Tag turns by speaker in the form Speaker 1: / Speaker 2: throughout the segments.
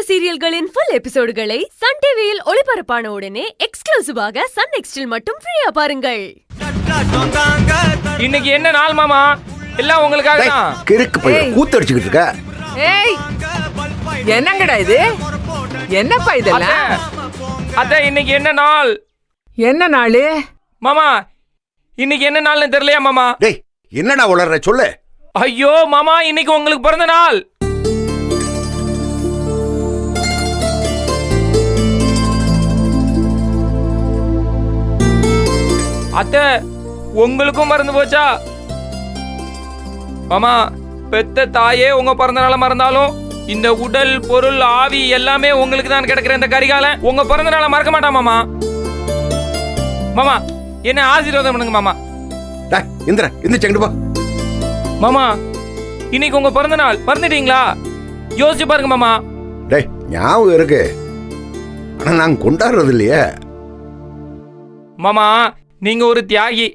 Speaker 1: சீரியல்களின் full எபிசோடுகளை Sun டிவியில் ஒளிபரப்பான உடனே எக்ஸ்க்ளூசிவாக சன் நெக்ஸ்டில் மட்டும் ஃப்ரீயா பாருங்கள்.
Speaker 2: இன்னைக்கு என்ன நாள் மாமா? எல்லாம் உங்களுக்காக தான்.
Speaker 3: கிறுக்கு பையன் கூத்தடிச்சிட்டு இருக்க.
Speaker 4: ஏய், என்னங்கடா இது? என்னப்பா இதெல்லாம்?
Speaker 2: அத்தை இன்னைக்கு என்ன நாள்?
Speaker 4: என்ன நாளு
Speaker 2: மாமா? இன்னைக்கு என்ன நாள்னு தெரியலையா மாமா?
Speaker 3: டேய், என்னடா உளற சொல்லு.
Speaker 2: ஐயோ மாமா, இன்னைக்கு உங்களுக்கு பிறந்த நாள். அத்தை உங்களுக்கும் மறந்து போச்சா? மாமா, பெத்த தாயே உங்க பிறந்த நாளை மறந்தாலும் இந்த உடல் பொருள் ஆவி எல்லாமே உங்களுக்கு தான் கிடைக்கிற இந்த கரிகால உங்க பிறந்த நாளை மறக்க மாட்டான் மாமா. மாமா என்ன ஆசீர்வாதம் பண்ணுங்க மாமா.
Speaker 3: டேய் இந்திரா, இந்த செங்கடு போ.
Speaker 2: மாமா இன்னைக்கு உங்க பிறந்த நாள் மறந்துட்டீங்களா? யோசிச்சு பாருங்க மாமா.
Speaker 3: டேய் ஞாபகம் இருக்கு, ஆனா நாங்க கொண்டாடுறது இல்லையே.
Speaker 2: மாமா நீங்க ஒரு தியாகி.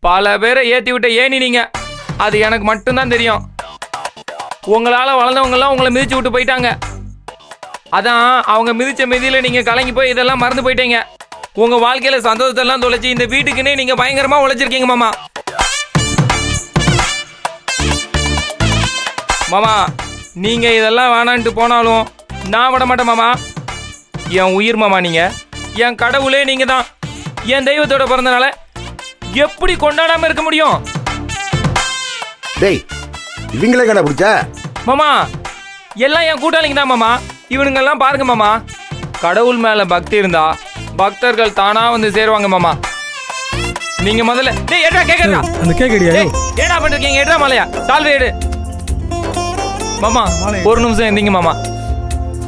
Speaker 2: பல பேரை ஏத்தி விட்ட ஏனி நீங்க, அது எனக்கு மட்டும்தான் தெரியும். உங்களால வளர்ந்தவங்க எல்லாம் உங்களை மிதிச்சு விட்டு போயிட்டாங்க. அதான் அவங்க மிதிச்ச மிதியில நீங்க கலங்கி போய் இதெல்லாம் மறந்து போயிட்டீங்க. உங்க வாழ்க்கையில சந்தோஷத்தெல்லாம் தொலைச்சி இந்த வீட்டுக்குன்னே நீங்க பயங்கரமா உழைச்சிருக்கீங்க மாமா. மாமா நீங்க இதெல்லாம் வேணான்ட்டு போனாலும் நான் விட மாட்டேன் மாமா. என் உயிர் மாமா நீங்க, என் கடவுளே நீங்க தான். என் தெய்வத்தோட பிறந்தனால எப்படி கொண்டாடாம இருக்க முடியும்?
Speaker 3: டேய் இவங்களே கடை பிடிச்சா?
Speaker 2: மாமா எல்லாம் என் கூட்டாளிங்க தான் மாமா. இவனுங்கெல்லாம் பாருங்க மாமா, கடவுள் மேல பக்தி இருந்தா பக்தர்கள் தானா வந்து சேருவாங்க மாமா. நீங்க முதல்ல டேய் ஏடா கேக்குறா
Speaker 5: அந்த கேக்கடியா?
Speaker 2: டேய் ஏடா பண்ணிருக்கீங்க? ஏடா மலையா சால்வே எடு மாமா. ஒரு நிமிஷம் இருந்தீங்க மாமா.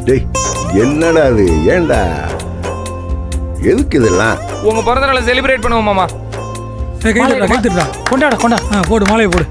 Speaker 3: டேய் என்னடா அது? ஏண்டா எதுக்கு இதெல்லாம்?
Speaker 2: உங்க பிறந்த நாளை செலிப்ரேட் பண்ணுவோம் மாமா.
Speaker 5: கைத்துடா
Speaker 2: கொண்டாட கொண்டா.
Speaker 5: போடு மாலையை போடு.